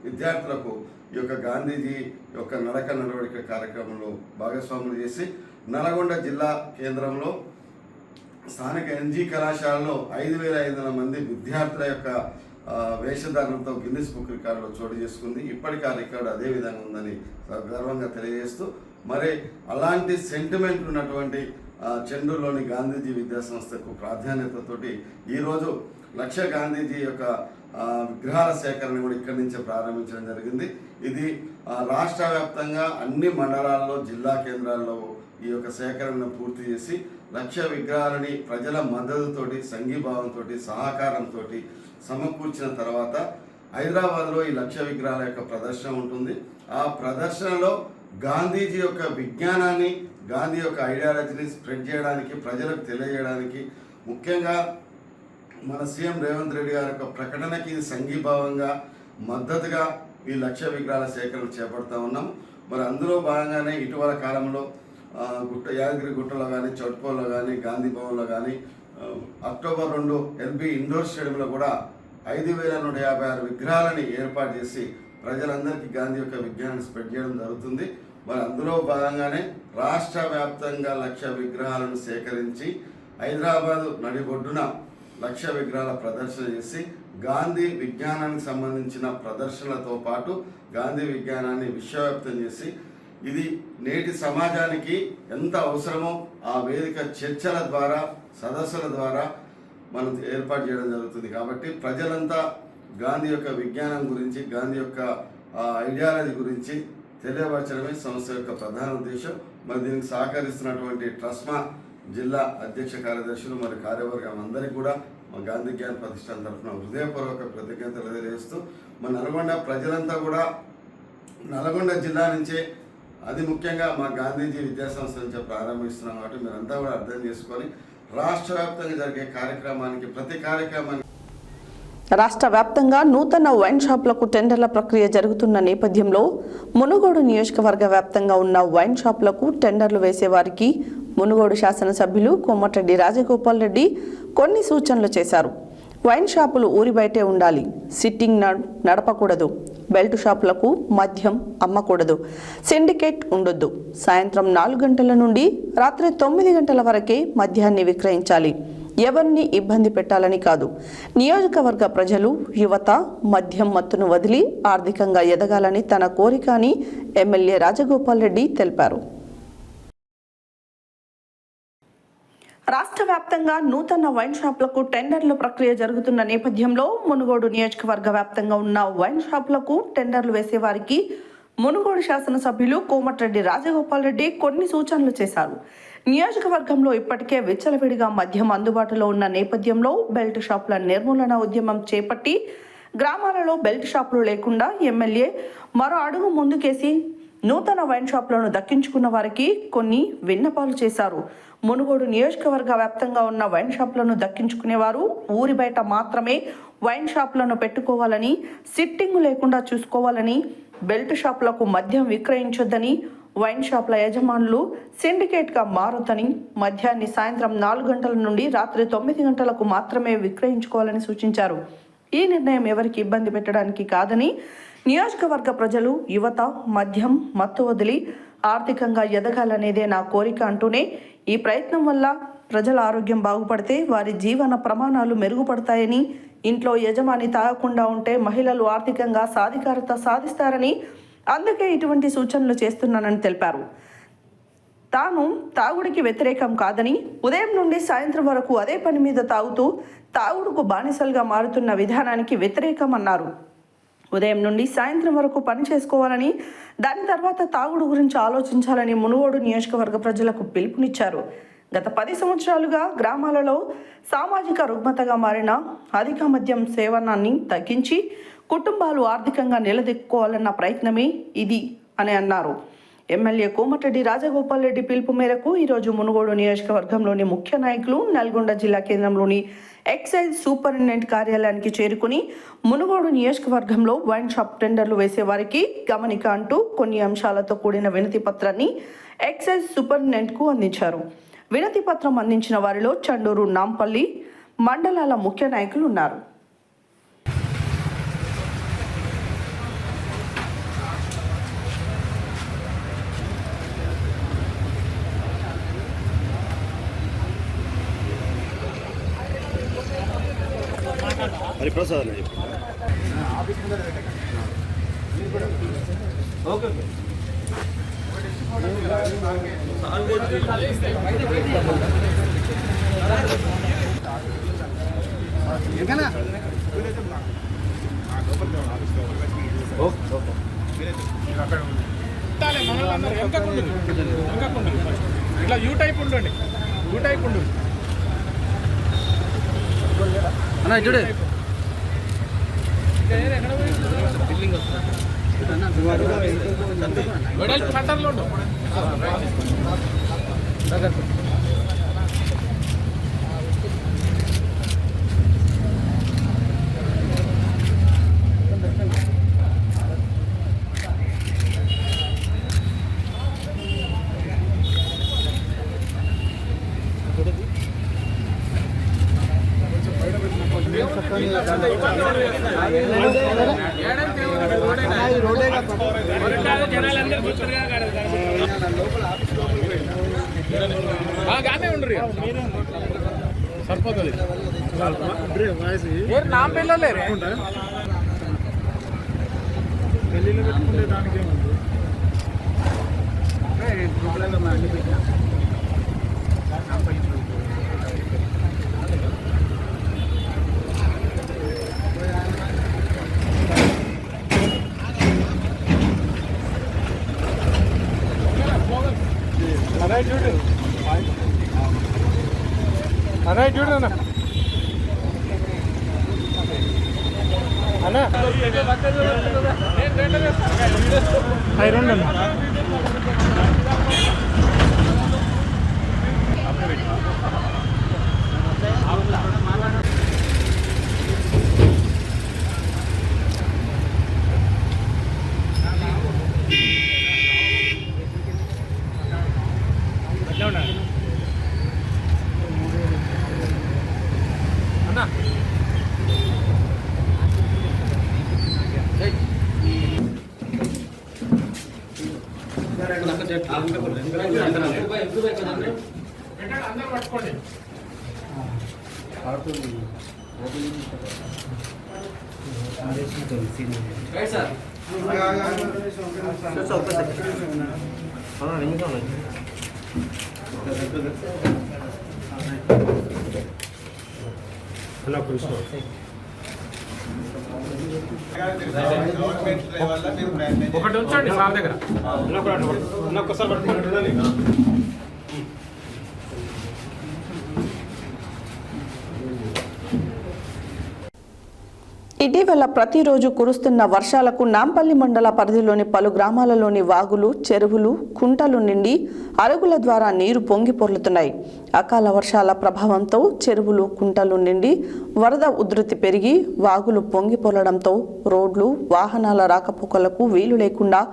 విద్యార్థులకు ఈ యొక్క గాంధీజీ యొక్క నడవడిక కార్యక్రమంలో భాగస్వాములు చేసి నల్గొండ జిల్లా కేంద్రంలో స్థానిక ఎన్జీ కళాశాలలో 5,500 మంది విద్యార్థుల యొక్క వేషధారణతో గిన్నిస్ బుక్ రికార్డులో చోటు చేసుకుంది. ఇప్పటికీ ఆ రికార్డు అదే విధంగా ఉందని గర్వంగా తెలియజేస్తూ, మరి అలాంటి సెంటిమెంట్ ఉన్నటువంటి చెండూరులోని గాంధీజీ విద్యా సంస్థకు ప్రాధాన్యతతోటి ఈరోజు 1,00,000 గాంధీజీ యొక్క విగ్రహాల సేకరణ కూడా ఇక్కడి నుంచే ప్రారంభించడం జరిగింది. ఇది రాష్ట్ర వ్యాప్తంగా అన్ని మండలాల్లో, జిల్లా కేంద్రాల్లో ఈ యొక్క సేకరణను పూర్తి చేసి 1,00,000 విగ్రహాలని ప్రజల మద్దతుతోటి, సంఘీభావంతో, సహకారంతో సమకూర్చిన తర్వాత హైదరాబాద్లో ఈ 1,00,000 విగ్రహాల యొక్క ప్రదర్శన ఉంటుంది. ఆ ప్రదర్శనలో గాంధీజీ యొక్క విజ్ఞానాన్ని, గాంధీ యొక్క ఐడియాలజీని స్ప్రెడ్ చేయడానికి, ప్రజలకు తెలియజేయడానికి, ముఖ్యంగా మన సీఎం రేవంత్ రెడ్డి గారి యొక్క ప్రకటనకి సంఘీభావంగా, మద్దతుగా ఈ 1,00,000 విగ్రహాల సేకరణ చేపడతా ఉన్నాం. మరి అందులో భాగంగానే ఇటీవల కాలంలో యాదగిరి గుట్టలో కానీ, చౌట్కోలో కానీ, గాంధీ భవన్లో కానీ, అక్టోబర్ 2 ఎల్బీ ఇండోర్ స్టేడియంలో కూడా 5,156 విగ్రహాలని ఏర్పాటు చేసి ప్రజలందరికీ గాంధీ యొక్క విజ్ఞానాన్ని స్ప్రెడ్ చేయడం జరుగుతుంది. మరి అందులో భాగంగానే రాష్ట్ర వ్యాప్తంగా 1,00,000 విగ్రహాలను సేకరించి హైదరాబాదు నడిబొడ్డున 1,00,000 విగ్రహాల ప్రదర్శన చేసి గాంధీ విజ్ఞానానికి సంబంధించిన ప్రదర్శనలతో పాటు గాంధీ విజ్ఞానాన్ని విశ్వవ్యాప్తం చేసి ఇది నేటి సమాజానికి ఎంత అవసరమో ఆ వేదిక చర్చల ద్వారా, సదస్సుల ద్వారా మనం ఏర్పాటు చేయడం జరుగుతుంది. కాబట్టి ప్రజలంతా గాంధీ యొక్క విజ్ఞానం గురించి, గాంధీ యొక్క ఐడియాలజీ గురించి తెలియపరచడమే సంస్థ యొక్క ప్రధాన ఉద్దేశం. మరి దీనికి సహకరిస్తున్నటువంటి ట్రస్మా జిల్లా అధ్యక్ష కార్యదర్శులు మరియు కార్యవర్గం అందరికీ కూడా మా గాంధీ జ్ఞాన ప్రతిష్టాన తరఫున హృదయపూర్వక కృతజ్ఞతలు తెలియజేస్తూ మన నల్గొండ ప్రజలంతా కూడా నల్గొండ జిల్లా నుంచే, అది ముఖ్యంగా మా గాంధీజీ విద్యాసంస్థ నుంచే ప్రారంభిస్తున్నాం కాబట్టి మీరంతా కూడా అర్థం చేసుకొని రాష్ట్ర వ్యాప్తంగా జరిగే కార్యక్రమానికి, ప్రతి కార్యక్రమానికి రాష్ట్ర వ్యాప్తంగా నూతన వైన్ షాపులకు టెండర్ల ప్రక్రియ జరుగుతున్న నేపథ్యంలో మునుగోడు నియోజకవర్గ వ్యాప్తంగా ఉన్న వైన్ షాపులకు టెండర్లు వేసేవారికి మునుగోడు శాసనసభ్యులు కోమటిరెడ్డి రాజగోపాల్ రెడ్డి కొన్ని సూచనలు చేశారు. వైన్ షాపులు ఊరి బయటే ఉండాలి, సిట్టింగ్ నడపకూడదు, బెల్ట్ షాపులకు మద్యం అమ్మకూడదు, సిండికేట్ ఉండొద్దు, సాయంత్రం 4 గంటల నుండి రాత్రి 9 గంటల వరకే మద్యాన్ని విక్రయించాలి, ఎవరిని ఇబ్బంది పెట్టాలని కాదు. నియోజకవర్గ ప్రజలు, యువత మద్యం మత్తును వదిలి ఆర్థికంగా ఎదగాలని తన కోరిక అని ఎమ్మెల్యే రాజగోపాల్ రెడ్డి తెలిపారు. రాష్ట్ర వ్యాప్తంగా నూతన వైన్ షాపులకు టెండర్ల ప్రక్రియ జరుగుతున్న నేపథ్యంలో మునుగోడు నియోజకవర్గ వ్యాప్తంగా ఉన్న వైన్ షాపులకు టెండర్లు వేసేవారికి మునుగోడు శాసనసభ్యులు కోమటిరెడ్డి రాజగోపాల్ రెడ్డి కొన్ని సూచనలు చేశారు. నియోజకవర్గంలో ఇప్పటికే విచ్చలవిడిగా మద్యం అందుబాటులో ఉన్న నేపథ్యంలో బెల్ట్ షాపుల నిర్మూలన ఉద్యమం చేపట్టి గ్రామాలలో బెల్ట్ షాపులు లేకుండా ఎమ్మెల్యే మరో అడుగు ముందుకేసి నూతన వైన్ షాపులను దక్కించుకున్న వారికి కొన్ని విన్నపాలు చేశారు. మునుగోడు నియోజకవర్గ వ్యాప్తంగా ఉన్న వైన్ షాపులను దక్కించుకునేవారు ఊరి బయట మాత్రమే వైన్ షాపులను పెట్టుకోవాలని, సిట్టింగ్ లేకుండా చూసుకోవాలని, బెల్ట్ షాపులకు మద్యం విక్రయించొద్దని, వైన్ షాపుల యజమానులు సిండికేట్గా మారొద్దని, మద్యాన్ని సాయంత్రం 4 గంటల నుండి రాత్రి 9 గంటలకు మాత్రమే విక్రయించుకోవాలని సూచించారు. ఈ నిర్ణయం ఎవరికి ఇబ్బంది పెట్టడానికి కాదని, నియోజకవర్గ ప్రజలు, యువత మద్యం మత్తు వదిలి ఆర్థికంగా ఎదగాలనేదే నా కోరిక అంటూనే ఈ ప్రయత్నం వల్ల ప్రజల ఆరోగ్యం బాగుపడితే వారి జీవన ప్రమాణాలు మెరుగుపడతాయని, ఇంట్లో యజమాని తాగకుండా ఉంటే మహిళలు ఆర్థికంగా సాధికారత సాధిస్తారని, అందుకే ఇటువంటి సూచనలు చేస్తున్నానని తెలిపారు. తాను తాగుడికి వ్యతిరేకం కాదని, ఉదయం నుండి సాయంత్రం వరకు అదే పని మీద తాగుతూ తాగుడుకు బానిసలుగా మారుతున్న విధానానికి వ్యతిరేకం అన్నారు. ఉదయం నుండి సాయంత్రం వరకు పని చేసుకోవాలని, దాని తర్వాత తాగుడు గురించి ఆలోచించాలని మునుగోడు నియోజకవర్గ ప్రజలకు పిలుపునిచ్చారు. గత 10 సంవత్సరాలుగా గ్రామాలలో సామాజిక రుగ్మతగా మారిన అధిక మద్యం సేవనాన్ని తగ్గించి కుటుంబాలు ఆర్థికంగా నిలదొక్కుకోవాలన్న ప్రయత్నమే ఇది అని అన్నారు. ఎమ్మెల్యే కోమటిరెడ్డి రాజగోపాల్ రెడ్డి పిలుపు మేరకు ఈరోజు మునుగోడు నియోజకవర్గంలోని ముఖ్య నాయకులు నల్గొండ జిల్లా కేంద్రంలోని ఎక్సైజ్ సూపరింటెండెంట్ కార్యాలయానికి చేరుకుని మునుగోడు నియోజకవర్గంలో వైన్ షాప్ టెండర్లు వేసేవారికి గమనిక అంటూ కొన్ని అంశాలతో కూడిన వినతి పత్రాన్ని ఎక్సైజ్ సూపరింటెండెంట్కు అందించారు. వినతి పత్రం అందించిన వారిలో చండూరు, నాంపల్లి మండలాల ముఖ్య నాయకులు ఉన్నారు. హరిప్రసాద్ ఓకే ఇట్లా యూ టైప్ ఉండండి, యూ టైప్ ఉండు అన్న చూడే వెడల్పు సెంటర్లో ఉండు. గానే ఉండ్రి సరిపోతుంది. నా పిల్లలే పెళ్ళిళ్ళు పెట్టుకుంటే దానికి ఏముంది. ఒకటి ఉంచండి సార్ దగ్గర ఒక్కసారి పట్టుకుంటుందని. ఇటీవల ప్రతిరోజు కురుస్తున్న వర్షాలకు నాంపల్లి మండల పరిధిలోని పలు గ్రామాలలోని వాగులు, చెరువులు, కుంటలు నిండి అరుగుల ద్వారా నీరు పొంగి పొర్లుతున్నాయి. అకాల వర్షాల ప్రభావంతో చెరువులు, కుంటలు నిండి వరద ఉధృతి పెరిగి వాగులు పొంగి పొర్లడంతో రోడ్లు, వాహనాల రాకపోకలకు వీలు లేకుండా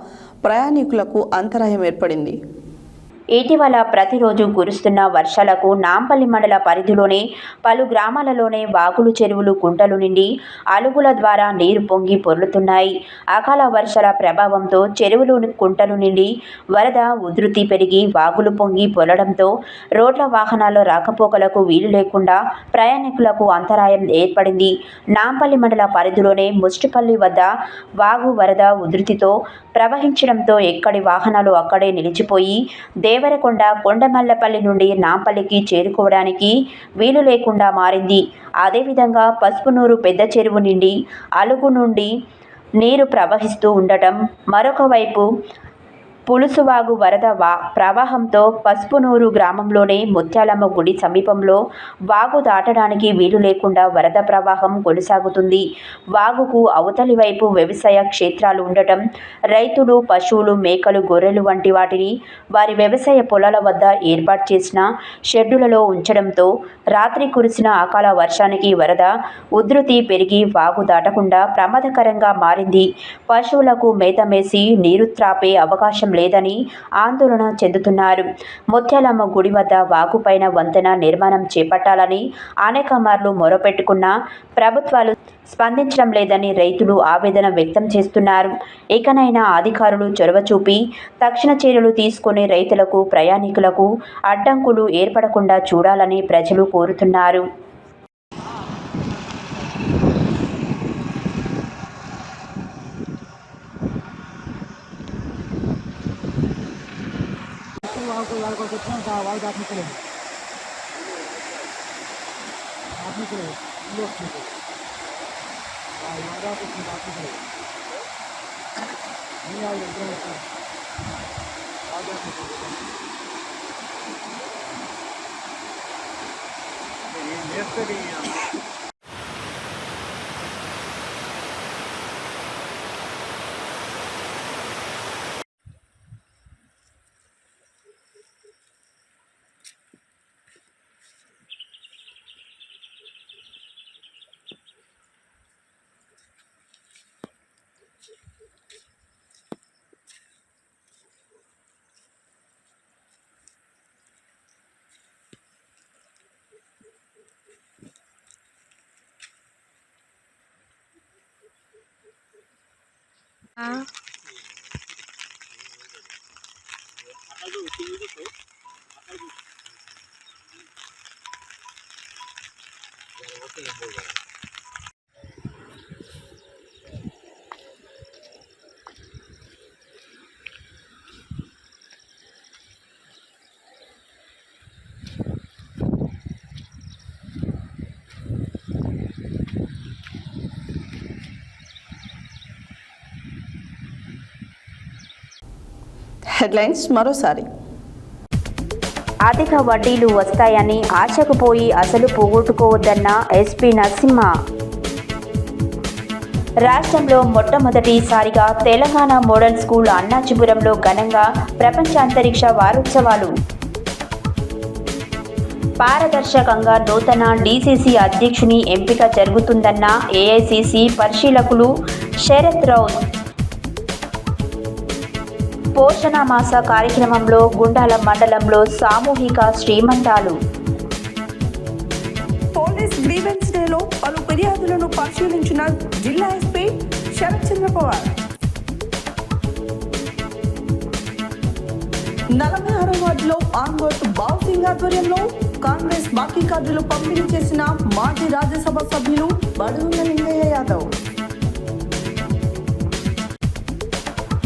ప్రయాణికులకు అంతరాయం ఏర్పడింది. ఇటీవల ప్రతిరోజు కురుస్తున్న వర్షాలకు నాంపల్లి మండల పరిధిలోని పలు గ్రామాలలోనే వాగులు, చెరువులు, కుంటలు నిండి అలుగుల ద్వారా నీరు పొంగి పొర్లుతున్నాయి. అకాల వర్షాల ప్రభావంతో చెరువులు, కుంటలు నిండి వరద ఉధృతి పెరిగి వాగులు పొంగి పొర్లడంతో రోడ్ల, వాహనాల రాకపోకలకు వీలు లేకుండా ప్రయాణికులకు అంతరాయం ఏర్పడింది. నాంపల్లి మండల పరిధిలోనే ముస్టిపల్లి వద్ద వాగు వరద ఉధృతితో ప్రవహించడంతో ఎక్కడి వాహనాలు అక్కడే నిలిచిపోయి దేవరకొండ, కొండమల్లపల్లి నుండి నాంపల్లికి చేరుకోవడానికి వీలు లేకుండా మారింది. అదేవిధంగా పసుపునూరు పెద్ద చెరువు నుండి అలుగు నుండి నీరు ప్రవహిస్తూ ఉండటం, మరొక వైపు పులుసువాగు వరద ప్రవాహంతో పసుపునూరు గ్రామంలోని ముత్యాలమ్మ గుడి సమీపంలో వాగు దాటడానికి వీలు లేకుండా వరద ప్రవాహం కొనసాగుతుంది. వాగుకు అవతలి వైపు వ్యవసాయ క్షేత్రాలు ఉండటం, రైతులు పశువులు, మేకలు, గొర్రెలు వంటి వాటిని వారి వ్యవసాయ పొలాల వద్ద ఏర్పాటు చేసిన షెడ్డులలో ఉంచడంతో రాత్రి కురిసిన అకాల వర్షానికి వరద ఉధృతి పెరిగి వాగు దాటకుండా ప్రమాదకరంగా మారింది. పశువులకు మేత మేసి నీరు త్రాపే అవకాశం లేదని ఆందోళన చెందుతున్నారు. ముత్యాలమ్మ గుడి వద్ద వాగుపైన వంతెన నిర్మాణం చేపట్టాలని అనేక మార్లు మొరపెట్టుకున్నా ప్రభుత్వాలు స్పందించడం లేదని రైతులు ఆవేదన వ్యక్తం చేస్తున్నారు. ఇకనైనా అధికారులు చొరవ చూపి తక్షణ చర్యలు తీసుకుని రైతులకు, ప్రయాణికులకు అడ్డంకులు ఏర్పడకుండా చూడాలని ప్రజలు కోరుతున్నారు. హెడ్లైన్స్ మరోసారి. అధిక వడ్డీలు వస్తాయని ఆశకు పోయి అసలు పోగొట్టుకోవద్దన్న ఎస్పీ నరసింహ. రాష్ట్రంలో మొట్టమొదటిసారిగా తెలంగాణ మోడల్ స్కూల్ అన్నాచిపురంలో ఘనంగా ప్రపంచ అంతరిక్ష వారోత్సవాలు. పారదర్శకంగా నూతన డీసీసీ అధ్యక్షుని ఎంపిక జరుగుతుందన్న ఏఐసీసీ పరిశీలకులు శరత్ రౌత్. పోషణ మాస కార్యక్రమంలో గుండాల మండలంలో సామూహిక శ్రీమంతాలు. పోలీస్ గ్రీవెన్స్ డేలో పలు ఫిర్యాదులను పరిశీలించిన జిల్లా ఎస్పీ శరత్ చంద్ర పవార్. 46వ వార్డులో ఆంగోట్ బావుసింగ్ ఆధ్వర్యంలో కాంగ్రెస్ బాకీ కార్డులు పంపిణీ చేసిన మాజీ రాజ్యసభ సభ్యులు బడుగుల లింగయ్య యాదవ్.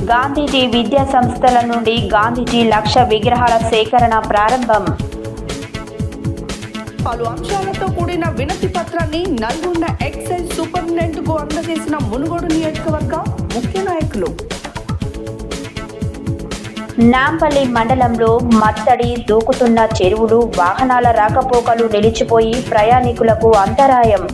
గాంధీజీ విద్యా సంస్థల నుండి గాంధీజీ లక్ష విగ్రహాల సేకరణ ప్రారంభం. పలు అంశాలతో కూడిన వినతి పత్రాన్ని నల్గొండ ఎక్సైజ్ సూపరింటెండెంట్ కు అందజేసిన మునుగోడు నియోజకవర్గ ముఖ్య నాయకులు. నాంపల్లి మండలంలో మత్తడి దూకుతున్న చెరువులు, వాహనాల రాకపోకలు నిలిచిపోయి ప్రయాణికులకు అంతరాయం.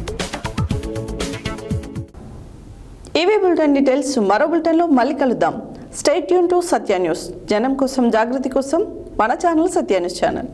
ఇవే బులెటిన్ డీటెయిల్స్. మరో బులెటిన్లో మళ్ళీ కలుద్దాం. Stay tune to Satya news. జనం కోసం, జాగృతి కోసం మన ఛానల్ సత్య న్యూస్ ఛానల్.